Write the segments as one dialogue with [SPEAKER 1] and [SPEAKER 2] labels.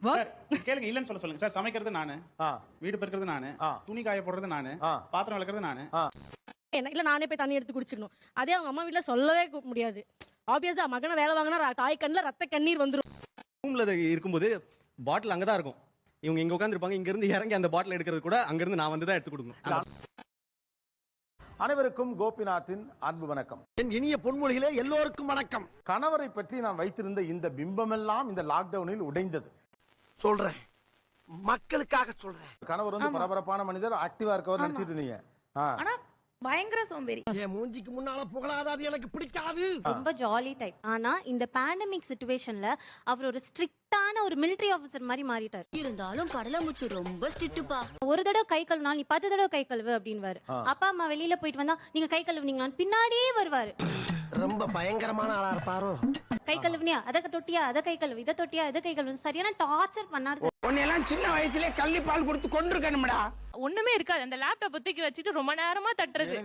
[SPEAKER 1] Sir கேளுங்க, இல்லன்னு சொல்லுங்க சார். சமைக்கிறது நானு, வீடு பெருக்கிறது நானு, துணி காய போடுறது நானு, பாத்திரம் விளக்குறது நானு.
[SPEAKER 2] இல்ல நானே போய் தண்ணி எடுத்து குடிச்சிடணும். அதே அவங்க அம்மா வீட்ல சொல்லவே முடியாது. ஆப்வியஸா மகனை வேலை வாங்கினா தாய் கண்ணில் ரத்த கண்ணீர் வந்துடும்.
[SPEAKER 3] ரூம்ல இருக்கும்போது பாட்டில் அங்கதான் இருக்கும். இவங்க இங்க உட்காந்துருப்பாங்க. இங்க இருந்து இறங்கி அந்த பாட்டில் எடுக்கிறது கூட அங்க இருந்து நான் வந்து தான் எடுத்து கொடுக்கணும்.
[SPEAKER 4] அனைவருக்கும் கோபிநாத்தின் அன்பு வணக்கம்.
[SPEAKER 5] என் இனிய பொன்மொழிகளே எல்லோருக்கும் வணக்கம்.
[SPEAKER 4] கணவரை பற்றி நான் வைத்திருந்த இந்த பிம்பமெல்லாம் இந்த லாக்டவுனில் உடைந்தது.
[SPEAKER 5] சொல்றேன், மக்களுக்காக சொல்றேன்.
[SPEAKER 4] கணவர் வந்து பரபரப்பான மனிதர், ஆக்டிவா இருக்கவர் நினைச்சிட்டு இருந்தீங்க.
[SPEAKER 6] ஆனா பயங்கர சோம்பேறி.
[SPEAKER 5] என் மூஞ்சிக்கு முன்னால புகழாத, அது எனக்கு பிடிக்காது.
[SPEAKER 6] ரொம்ப ஜாலி டைப். ஆனா இந்த பேண்டமிக் சிச்சுவேஷன்ல அவர் ஒரு ஸ்ட்ரிக்ட்டான ஒரு மிலிட்டரி ஆபீசர் மாதிரி மாறிட்டார்.
[SPEAKER 7] இருந்தாலும் கடலமுத்து ரொம்ப ஸ்ட்ரிக்ட்டுப்பா.
[SPEAKER 6] ஒரு தடவை கை கழுவினாலும் நீ 10 தடவை கை கழுவு அப்படின்வாரு. அப்பா அம்மா வெளியில போயிட்டு வந்தா நீங்க கை கழுவுனீங்களான்னு பின்னாடியே வருவாரு.
[SPEAKER 5] ரொம்ப பயங்கரமான ஆளா இருப்பாரோ.
[SPEAKER 6] கை கழுவுனியா, அதை தொட்டியா, அதை கை கழுவு, இதை தொட்டியா, இதை கை கழுவு, சரியான டார்ச்சர் பண்ணாரு.
[SPEAKER 8] உன்னையெல்லாம் சின்ன வயசுலயே கள்ளி பால் கொடுத்து கொண்டிருக்கணும்டா.
[SPEAKER 9] ஒண்ணுமே இருக்காது. அந்த லேப்டாப் தூக்கி வச்சுட்டு ரொம்ப நேரமா தட்டுறது.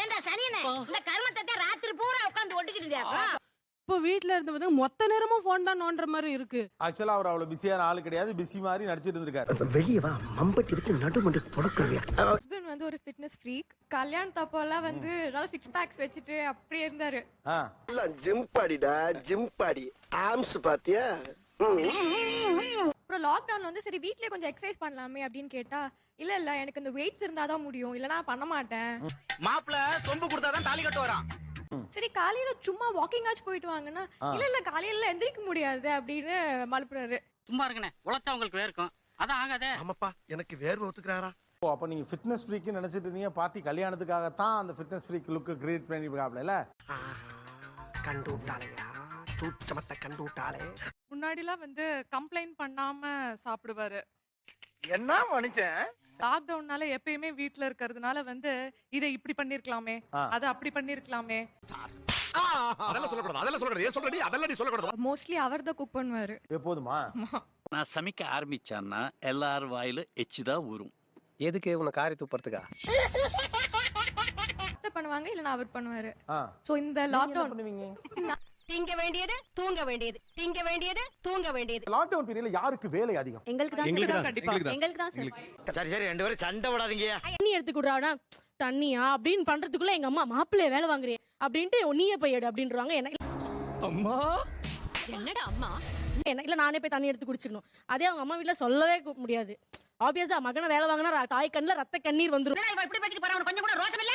[SPEAKER 7] ஏண்டா சனியனே, இந்த கர்மத்தை ராத்திரி பூரா உட்கார்ந்து ஒட்டிக்கிட்டு
[SPEAKER 2] இப்போ வீட்ல இருந்தது மொத்த நேரமும் போன் தான் நோண்டுற மாதிரி இருக்கு.
[SPEAKER 4] ஆக்சுவலா அவர் அவ்வளவு பிஸியான ஆளு கிடையாது, பிஸி மாதிரி நடிச்சிட்டு இருந்திருக்காரு.
[SPEAKER 5] வெளியே வா, மம்பட்டி எடுத்து நடுமண்டு தொடக்கலையா.
[SPEAKER 9] ஹஸ்பண்ட் வந்து ஒரு ஃபிட்னஸ் ஃப்ரீக். கல்யாணத்தப்போலாம் வந்து 6 பேக்ஸ் வச்சுட்டு அப்படியே இருந்தாரு.
[SPEAKER 5] ஜிம் பாடிடா, ஜிம் பாடி. ஆம்ஸ் பாத்தியா?
[SPEAKER 9] அப்புறம் லாக்டவுன்ல வந்து சரி வீட்லயே கொஞ்சம் எக்ஸசைஸ் பண்ணலாமே அப்படின்னு கேட்டா, இல்ல எனக்கு இந்த வெயிட்ஸ் இருந்தாதான் முடியும், இல்லனா பண்ண மாட்டேன்.
[SPEAKER 8] மாப்பிள சொம்பு கொடுத்தாதான் தாலி கட்டு வரான்.
[SPEAKER 9] சரி காலையில சும்மா வாக்கிங் ஆச்சு போயிட்டு வாங்கன்னா, இல்ல காலையில எந்திரிக்க முடியாது அப்படின்னு மழுப்புறாரு.
[SPEAKER 8] சும்மா இருக்கனே, உலகத்தை உங்களுக்கு வேர்க்கும். அதான் ஆகாதே.
[SPEAKER 5] ஆமாப்பா, எனக்கு வேர்வை ஒத்துக்கிறாரா?
[SPEAKER 4] ஓ, அப்ப நீங்க ஃபிட்னஸ் ஃப்ரீக் நினைச்சிட்டு இருந்தீங்க. பார்ட்டி கல்யாணத்துக்காகத்தான் அந்த ஃபிட்னஸ் ஃப்ரீக் லுக் கிரியேட் பண்ணிருக்காப்ல.
[SPEAKER 5] கண்டு விட்டாளையா, சூச்சமத்தை கண்டு விட்டாளே.
[SPEAKER 9] முன்னாடிலாம் வந்து கம்ப்ளைண்ட் பண்ணாம சாப்பிடுவாரு.
[SPEAKER 8] என்ன மனுஷன்?
[SPEAKER 9] லாக்டவுன்னால எப்பயுமே வீட்ல இருக்கிறதுனால வந்து இதை இப்படி பண்ணிருக்கலாமே, அதை அப்படி பண்ணிருக்கலாமே.
[SPEAKER 5] அதெல்லாம் சொல்லக்கூடாது, அதெல்லாம் சொல்லக்கூடாது. ஏன் சொல்றடி? அதெல்லாம் நீ சொல்லக்கூடாது.
[SPEAKER 9] மோஸ்ட்லி அவர் தான் குக் பண்ணுவாரு.
[SPEAKER 4] எப்போதுமா
[SPEAKER 10] நான் சமைக்க ஆரம்பிச்சான்னா எல்லாரும் வாயில எச்சுதான் ஊறும்.
[SPEAKER 5] எதுக்கு உன்னை காரி துப்புறதுக்கா?
[SPEAKER 9] பண்ணுவாங்க, இல்லனா அவர் பண்ணுவாரு. சோ இந்த லாக்டவுன்
[SPEAKER 4] பண்ணுவீங்க.
[SPEAKER 7] திங்க வேண்டியது தூங்க வேண்டியது, திங்க வேண்டியது தூங்க வேண்டியது.
[SPEAKER 4] லாக்டவுன் பீரியட்ல யாருக்கு வேலை அதிகம்?
[SPEAKER 6] எங்களுக்கு தான்
[SPEAKER 9] கண்டிப்பா
[SPEAKER 6] எங்களுக்கு தான் சார்.
[SPEAKER 8] சரி ரெண்டு பேரும் சண்டை விடாதீங்க.
[SPEAKER 2] தண்ணி எடுத்து குடுறானா, தண்ணியா அப்படின்னு பண்றதுக்குள்ள எங்க அம்மா மாப்பிள்ளைய வேலை வாங்குறேன் அப்படின்ட்டு நீயே போய் எடு அப்படின்றாங்க. எனக்கு
[SPEAKER 5] அம்மா
[SPEAKER 7] என்னடா அம்மா?
[SPEAKER 2] இல்ல நானே போய் தண்ணி எடுத்து குடிச்சிடணும். அதே அவங்க அம்மா வீட்ல சொல்லவே முடியாது. ஆப்வியஸா மகனை வேலை வாங்கினா தாய் கண்ணில் ரத்த கண்ணீர் வந்துடும்.
[SPEAKER 7] இப்படி பேசிட்டு போறா, கொஞ்சம் கூட ரோஷம் இல்ல.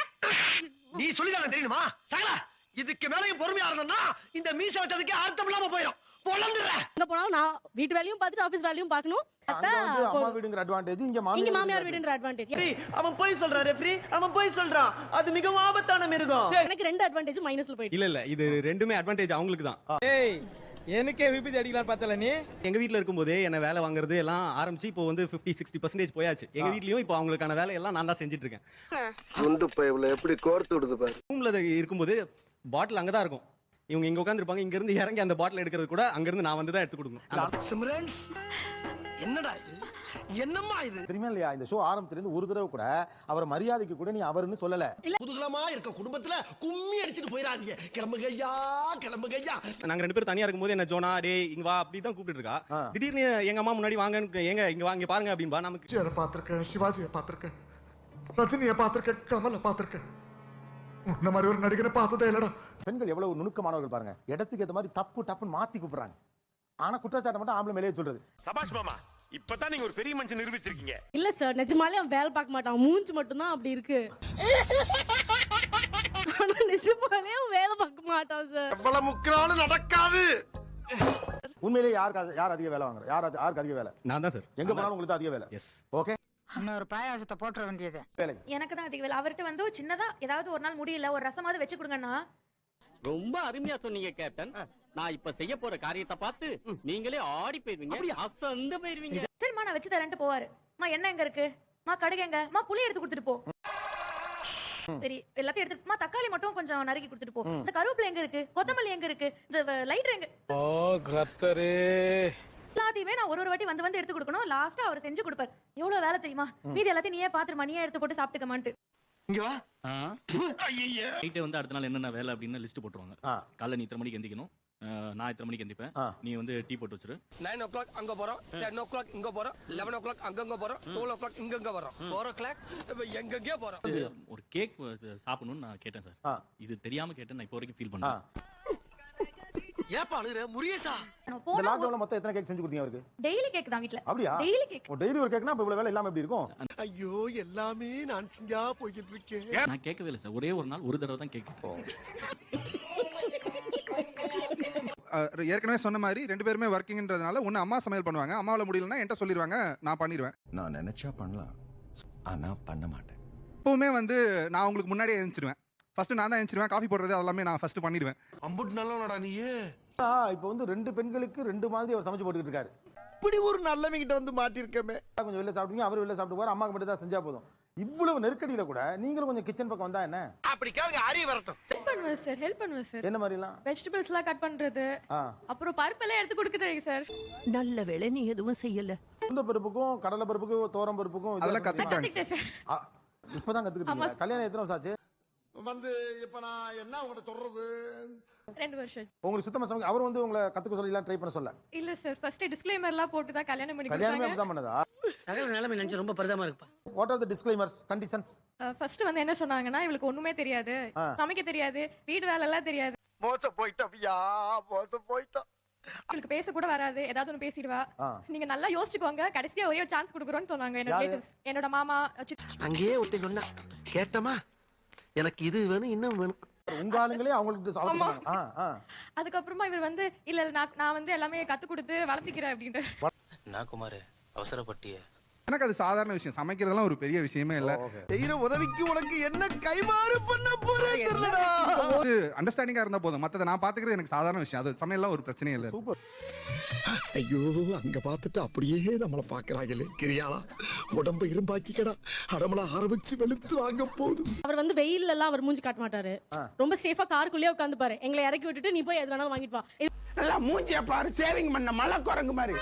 [SPEAKER 5] நீ சொல்லிதான் தெரியுமா சகலா? இதுக்கு மேலையும் பொறுமையா இருந்தனா இந்த மீச வச்சதுக்கு அர்த்தம் இல்லாம போயிடும். பொளந்துறேன்.
[SPEAKER 2] எங்க போனாலும் நான் வீட்டு வேலையும் பார்த்துட்டு ஆபீஸ் வேலையும் பார்க்கணும்.
[SPEAKER 4] அங்க வந்து அம்மா வீடுங்கிற அட்வான்டேஜ், இங்க
[SPEAKER 2] மாமியார் வீடுன்ற அட்வான்டேஜ்.
[SPEAKER 8] அவன் போய் சொல்றான் ரெஃப்ரி, அவன் போய் சொல்றான். அது மிகவும் ஆபத்தான மிருகம்.
[SPEAKER 2] எனக்கு 2 அட்வான்டேஜ் மைனஸ்ல போயிடுச்சு.
[SPEAKER 3] இல்ல இது ரெண்டுமே அட்வான்டேஜ் அவங்களுக்கு தான்.
[SPEAKER 8] ஏய் எனக்கே விபத்து அடிக்கலாம் பார்த்தல நீ.
[SPEAKER 3] எங்க வீட்ல இருக்கும்போதே என்ன வேலை வாங்குறது எல்லாம் ஆரம்பிச்சு இப்போ வந்து 50-60% போயாச்சு. எங்க வீட்லயும் இப்போ அவங்களுக்கான வேலை எல்லாம் நான் தான் செஞ்சுட்டு இருக்கேன்.
[SPEAKER 5] குண்டு பைப்ல எப்படி கோர்த்து விடுது பாரு.
[SPEAKER 3] ரூம்ல இருக்கும்போது பாட்டில் அங்கதான் இருக்கும். இவங்க இங்க உட்காந்துருப்பாங்க. இங்க இருந்து இறங்கி அந்த பாட்டில் எடுக்கிறது கூட அங்க இருந்து நான் வந்து தான் எடுத்து கொடுக்கணும்.
[SPEAKER 5] சிம்ரன்ஸ் என்னடா இது? என்னம்மா இது?
[SPEAKER 4] தெரியுமா இல்லையா, இந்த ஷோ ஆரம்பத்திலிருந்து ஒரு தடவை கூட அவர் மரியாதைக்கு கூட நீ அவர்னு சொல்லல.
[SPEAKER 5] குதூகலமா இருக்க குடும்பத்துல கும்மி அடிச்சிட்டு போயிடாதீங்க. கிளம்புங்க ஐயா, கிளம்புங்க ஐயா.
[SPEAKER 3] நாங்க 2 பேரும் தனியா இருக்கும்போது என்ன ஜோனா டே இங்க வா அப்படி தான் கூப்பிட்டு இருக்கா. திடீர்னு எங்க அம்மா முன்னாடி வாங்க, எங்க இங்க வாங்க பாருங்க அப்படின்பா. நமக்கு
[SPEAKER 11] பாத்திருக்கேன், சிவாஜியை பாத்திருக்கேன், ரஜினியை பாத்திருக்கேன், கமலை பாத்திருக்கேன். உன்ன மாதிரி ஒரு நடிகரை பார்த்ததே இல்லடா. பெண்கள் எவ்வளவு நுணுக்கமானவர்கள் பாருங்க. இடத்துக்கு ஏற்ற மாதிரி டப்புன்னு மாத்தி கூப்பிடுறாங்க. ஆனா குற்றச்சாட்டை மட்டும் ஆம்பளை மேலேயே சொல்றது.
[SPEAKER 12] சபாஷ் மாமா, இப்பதான் நீங்க ஒரு பெரிய மனுஷன் நிரூபிச்சிருக்கீங்க.
[SPEAKER 2] இல்ல சார், நிஜமாலே அவன் வேலை பார்க்க மாட்டான். மூஞ்சி மட்டும் தான் அப்படி இருக்கு. ஆனா நிஜமாலே அவன் வேலை பார்க்க மாட்டான் சார்.
[SPEAKER 5] எவ்வளவு முக்கியமான நடக்காது.
[SPEAKER 4] உண்மையிலேயே யார் அதிக வேலை வாங்குற? யாருக்கு அதிக வேலை?
[SPEAKER 3] நான் தான் சார்.
[SPEAKER 4] எங்க போனாலும் உங்களுக்கு அதிக வேலை.
[SPEAKER 3] எஸ்.
[SPEAKER 4] ஓகே.
[SPEAKER 7] இன்னொரு பாயாசத்தை போட்டுற வேண்டியது.
[SPEAKER 6] எனக்கு தான் அதிக வேலை. அவர்கிட்ட வந்து சின்னதா ஏதாவது ஒரு நாள் முடியல, ஒரு ரசமாவது வச்சு கொடுங்கன்னா.
[SPEAKER 8] ரொம்ப அருமையா சொன்னீங்க கேப்டன். நான் இப்ப செய்ய போற காரியத்தை பார்த்து நீங்களே ஆடி போயிருவீங்க, அசந்து போயிருவீங்க.
[SPEAKER 6] சரிம்மா நான் வச்சு தரேன்ட்டு போவாரு. மா என்ன எங்க இருக்கு? மா கடுகு எங்க? மா புளி எடுத்து கொடுத்துட்டு போ. சரி எல்லாத்தையும் எடுத்து தக்காளி மட்டும் கொஞ்சம் நறுக்கி கொடுத்துட்டு போ. இந்த கருவேப்பிலை எங்க இருக்கு? கொத்தமல்லி எங்க இருக்கு? இந்த லைட்டர் எங்க?
[SPEAKER 8] ஓ கர்த்தரே.
[SPEAKER 6] எல்லாத்தையுமே நான் ஒரு வாட்டி வந்து எடுத்து கொடுக்கணும். லாஸ்டா அவர் செஞ்சு கொடுப்பார். எவ்வளவு வேலை தெரியுமா? மீதி எல்லாத்தையும் நீயே பாத்துருமா, நீயே எடுத்து போட்டு சாப்பிட்டுக்கமான்ட்டு.
[SPEAKER 5] இங்க வா.
[SPEAKER 10] நைட்டே வந்து அடுத்த நாள் என்னென்ன வேலை அப்படின்னு லிஸ்ட் போட்டுருவாங்க. காலைல நீ இத்தனை மணிக்கு எந்திக்கணும்,
[SPEAKER 8] நான் இத்தனை மணிக்கு எந்திப்பேன், நீ வந்து டீ போட்டு வச்சிரு.
[SPEAKER 5] 9 o'clock அங்க போறோம், 10 o'clock இங்க போறோம், 11 o'clock அங்கங்க போறோம், 12 o'clock இங்கங்க வரோம், 4 o'clock எங்கெங்கே போறோம்.
[SPEAKER 8] ஒரு கேக் சாப்பிடணும்னு நான் கேட்டேன் சார். இது தெரியாம கேட்டேன், நான் இப்போ வரைக்கும் ஃபீல் பண்றேன்.
[SPEAKER 5] ஏப்பா அழுகுற முரியேசா?
[SPEAKER 4] இந்த லாக்டவுன்ல மொத்தம் எத்தனை கேக் செஞ்சு கொடுத்தீங்க அவருக்கு?
[SPEAKER 6] டெய்லி கேக் தான் வீட்ல.
[SPEAKER 4] அப்படியா?
[SPEAKER 6] Daily cake.
[SPEAKER 4] டெய்லி ஒரு கேக்னா அப்ப இவ்வளவு வேலை இல்லாம எப்படி இருக்கும்?
[SPEAKER 5] ஐயோ எல்லாமே நான் சிங்கா போயிட்டு இருக்கேன்.
[SPEAKER 8] நான் கேட்கவே இல்லை சார், ஒரே ஒரு நாள் ஒரு தடவை தான் கேட்கேன்.
[SPEAKER 13] ஏற்கனவே சொன்ன மாதிரி 2 பேருமே ஒர்க்கிங்ன்றதுனால ஒன்று அம்மா சமையல் பண்ணுவாங்க, அம்மாவில் முடியலன்னா என்கிட்ட சொல்லிடுவாங்க, நான் பண்ணிடுவேன்.
[SPEAKER 11] நான் நினைச்சா பண்ணலாம், ஆனா பண்ண மாட்டேன்.
[SPEAKER 13] எப்பவுமே வந்து நான் உங்களுக்கு முன்னாடியே எழுந்திருவேன். ஃபர்ஸ்ட் நான் தான் எழுந்திருவேன், காஃபி போடுறது அதெல்லாமே நான் ஃபர்ஸ்ட் பண்ணிடுவேன்.
[SPEAKER 5] அம்புட்டு நல்லவனடா நீ.
[SPEAKER 4] இப்போ வந்து 2 பெண்களுக்கு 2 மாதிரி அவர் சமைச்சு போட்டுக்கிட்டு இருக்காரு.
[SPEAKER 5] இப்படி ஒரு நல்லவங்கிட்ட வந்து மாட்டிருக்கமே.
[SPEAKER 4] கொஞ்சம் வெளில சாப்பிடுங்க, அவர் வெளில சாப்பிட்டு போவார், அம்மாக்கு மட்டும் தான் செஞ்சா போதும். இவ்வளவு நெருக்கடியில கூட நீங்களும் கொஞ்சம் கிச்சன் பக்கம் வந்தா என்ன?
[SPEAKER 5] அப்படி கேளுங்க, அறிய வரட்டும்.
[SPEAKER 9] ஹெல்ப் பண்ணுவேன் சார்.
[SPEAKER 4] என்ன மாதிரிலாம்?
[SPEAKER 9] வெஜிடபிள்ஸ்லாம் கட் பண்றது, அப்புறம் பருப்பெல்லாம் எடுத்து கொடுக்குறேன் சார்.
[SPEAKER 7] நல்ல வேளை நீ எதுவும் செய்யல.
[SPEAKER 4] உளுந்த பருப்புக்கும் கடலை பருப்புக்கும் தோரம் பருப்புக்கும்
[SPEAKER 13] அதெல்லாம் கத்துக்கிட்டாங்க
[SPEAKER 9] சார்.
[SPEAKER 4] இப்பதான் கத்துக்கிட்டீங்க. கல்யாணம் எத்தனை வருஷம் ஆச்சு?
[SPEAKER 5] வந்து இப்ப நான் என்ன உங்கள்ட்ட சொல்றது?
[SPEAKER 9] 2 வருஷம்.
[SPEAKER 4] உங்களுக்கு சுத்தமா சமைக்க அவர் வந்து உங்களை கத்துக்க சொல்லி எல்லாம் ட்ரை பண்ண சொல்ல?
[SPEAKER 9] இல்ல சார், ஃபர்ஸ்ட் டிஸ்க்ளைமர்லாம் போட்டு தான் கல்யாணம் பண்ணி
[SPEAKER 4] கல்யாணமே
[SPEAKER 9] கொடுத்தாங்க.
[SPEAKER 4] அப்படிதான் பண்ணதா?
[SPEAKER 5] சகல நிலைமை நினைச்சு ரொம்ப பரிதாபமா இருக்குப்பா.
[SPEAKER 4] What are the disclaimers, conditions?
[SPEAKER 9] First வந்து என்ன சொன்னாங்கன்னா, இவளுக்கு ஒண்ணுமே தெரியாது, சமைக்க தெரியாது, வீடு வேலை எல்லாம் தெரியாது,
[SPEAKER 5] மோச போயிட்டா, மோச போயிட்டா.
[SPEAKER 9] இவளுக்கு பேச கூட வராது, ஏதாவது ஒன்று பேசிடுவா, நீங்க நல்லா யோசிச்சுக்கோங்க, கடைசியா ஒரே ஒரு சான்ஸ் கொடுக்குறோம்னு சொன்னாங்க என்னோட ரிலேட்டிவ்ஸ். என்னோட மாமா
[SPEAKER 5] அங்கேயே ஒருத்தன் சொன்னா கேட்டமா, எனக்கு இது வேணும் இன்னும் வேணும்.
[SPEAKER 4] உங்க ஆளுங்களே அவங்களுக்கு
[SPEAKER 9] அதுக்கப்புறமா இவர் வந்து இல்ல நான் வந்து எல்லாமே கத்து கொடுத்து வளர்த்திக்கிறேன் அப்படின்ற.
[SPEAKER 10] நான் குமார் அவசரப்பட்டிய.
[SPEAKER 13] எனக்கு அது சாதாரண விஷயம், சமைக்கிறதெல்லாம் ஒரு பெரிய விஷயமே இல்லை.
[SPEAKER 5] செய்யற உதவிக்கு உனக்கு என்ன கைமாறு பண்ண போறேன் தெரியலடா.
[SPEAKER 13] அண்டர்ஸ்டாண்டிங்கா இருந்தா போதும், மத்தத நான் பாத்துக்கிறது எனக்கு சாதாரண விஷயம். அது சமையல்லாம் ஒரு பிரச்சனையே இல்லை.
[SPEAKER 4] சூப்பர்.
[SPEAKER 5] ஐயோ அங்க பார்த்துட்டு அப்படியே நம்மள பாக்குறாங்களே, கிரியாளா உடம்ப இரும்பாக்கிக்கடா, அடமல ஆரம்பிச்சு வெளுத்து வாங்க போகுது.
[SPEAKER 2] அவர் வந்து வெயில்ல எல்லாம் அவர் மூஞ்சி காட்ட மாட்டாரு, ரொம்ப சேஃபா காருக்குள்ளேயே உட்காந்து பாரு, எங்களை இறக்கி விட்டுட்டு நீ போய் எது வேணாலும் வாங்கிட்டு வா.
[SPEAKER 5] நல்லா மூஞ்சிய பாரு, சேவிங் பண்ண மலை குரங்கு மாதிரி.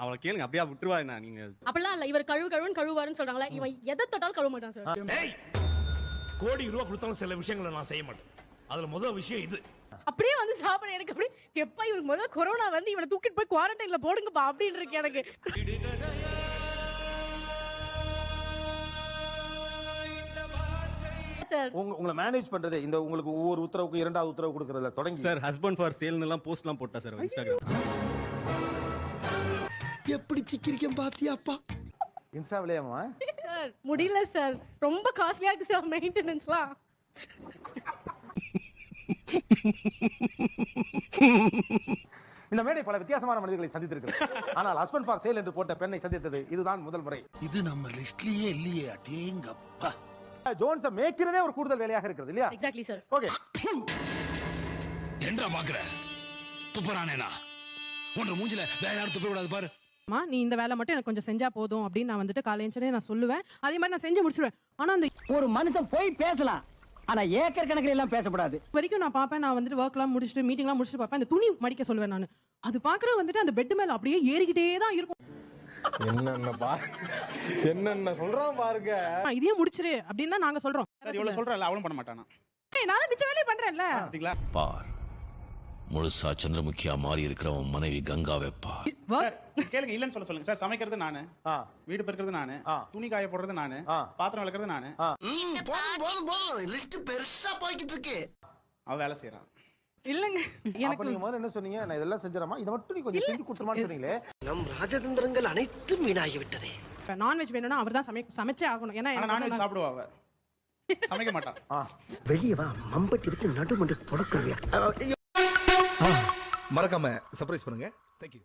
[SPEAKER 3] அவளை கேளுங்க, அப்படியே விட்டுருவா என்ன நீங்க?
[SPEAKER 2] அப்படிலாம் இல்ல, இவர் கழுவுன்னு கழுவாருன்னு சொல்றாங்களா, இவன் எதை தொட்டாலும் கழுவ மாட்டான் சார்.
[SPEAKER 12] கோடி ரூபா கொடுத்தாலும் சில விஷயங்களை நான் செய்ய மாட்டேன். அதுல முதல் விஷயம் இது.
[SPEAKER 2] அப்படியே வந்து சாப்பிட எனக்கு அப்படியே எப்ப இவனுக்கு முதல்ல கொரோனா வந்து இவனை தூக்கிட்டு போய் குவாரண்டைன்ல போடுங்கப்பா அப்படின்னு இருக்கு எனக்கு.
[SPEAKER 4] உங்களை மேனேஜ் பண்றது இந்த உங்களுக்கு ஒவ்வொரு உத்தரவுக்கு 2வது உத்தரவு கொடுக்கறதுல தொடங்கி
[SPEAKER 3] சார் ஹஸ்பண்ட் ஃபார் சேல்னு எல்லாம் போஸ்ட்லாம் போட்டா சார் இன்ஸ்டாகிராம்.
[SPEAKER 5] எப்படி சிக்கிரிக்கம் பாத்தியாப்பா?
[SPEAKER 4] இன்ஸ்டாவிலேயேமா?
[SPEAKER 2] சார் முடியல சார், ரொம்ப காஸ்ட்லியா இருக்கு சார் மெயின்டெனன்ஸ்லாம்.
[SPEAKER 4] இந்த மேடை பல வித்தியாசமான மனிதர்களை சந்தித்திருக்கிறது, ஆனால் ஹஸ்பண்ட் ஃபார் சேல் என்று போட்ட பெண்ணை சந்தித்தது இதுதான் முதல் முறை.
[SPEAKER 10] இது நம்ம லிஸ்ட்லயே இல்லையே. அடேங்கப்பா.
[SPEAKER 4] ஜோன்ஸை மேய்க்கிறதே ஒரு கூடுதல் வேலையாக இருக்கிறது இல்லையா?
[SPEAKER 2] Exactly sir.
[SPEAKER 4] ஓகே.
[SPEAKER 12] என்னடா பாக்குற? துப்பறானேனா? உன்ன மூஞ்சில வேற யாரும் துப்ப கூடாது பாரு.
[SPEAKER 14] நீ இந்த வேலை மட்டும் எனக்கு கொஞ்சம் செஞ்சா போதும் அப்படின்னு நான் வந்துட்டு காலையிலே நான் சொல்லுவேன். அதே மாதிரி நான் செஞ்சு முடிச்சிடுவேன். ஆனா அந்த
[SPEAKER 5] ஒரு மனுஷன் போய் பேசலாம், ஆனா ஏக்கர் கணக்கில் எல்லாம் பேசக்கூடாது.
[SPEAKER 14] வரைக்கும் நான் பார்ப்பேன், நான் வந்துட்டு ஒர்க்லாம் முடிச்சுட்டு மீட்டிங்லாம் முடிச்சுட்டு பார்ப்பேன், அந்த துணி மடிக்க சொல்லுவேன் நான். அது பார்க்குறது வந்துட்டு அந்த பெட் மேல அப்படியே ஏறிக்கிட்டே தான் இருக்கும்.
[SPEAKER 13] என்னென்ன சொல்றான் பாருங்க.
[SPEAKER 14] இதையே முடிச்சிரு அப்படின்னு தான் நாங்க சொல்றோம்.
[SPEAKER 1] சார் இவ்வளவு சொல்றல அவளும் பண்ண மாட்டானா?
[SPEAKER 14] நான் மிச்ச வேலையை பண்றேன்ல.
[SPEAKER 10] பார் முழுசா சந்திரமுகியா மாறி இருக்கிறவன் மனைவி கங்காவை பார்.
[SPEAKER 1] கேளுங்க, இல்லன்னு சொல்லுங்க சார். சமைக்கிறது நானு, வீடு பெருக்கிறது நானு, துணி காய போடுறது நானு, பாத்திரம் விளக்குறது நானு.
[SPEAKER 5] போதும் போதும் லிஸ்ட் பெருசா போய்கிட்டு இருக்கு.
[SPEAKER 1] அவ வேலை செய்யறான்.
[SPEAKER 14] இல்லங்க
[SPEAKER 4] அப்ப நீங்க முதல்ல என்ன சொன்னீங்க? நான் இதெல்லாம் செஞ்சறமா, இத மட்டும் நீ கொஞ்சம் செஞ்சு கொடுத்துறமான்னு சொன்னீங்களே.
[SPEAKER 5] நம் ராஜதந்திரங்கள் அனைத்தும் வீணாகி விட்டதே.
[SPEAKER 14] நான்வெஜ் வேணும்னா அவர்தான் சமைச்சே ஆகணும். ஏன்னா
[SPEAKER 1] நான்வெஜ் சாப்பிடுவா அவ, சமைக்க மாட்டான்.
[SPEAKER 5] வெளியே வா, மம்பட்டி எடுத்து நடுமண்டு தொடக்கறியா.
[SPEAKER 11] மறக்காம சர்ப்ரைஸ் பண்ணுங்க. Thank you.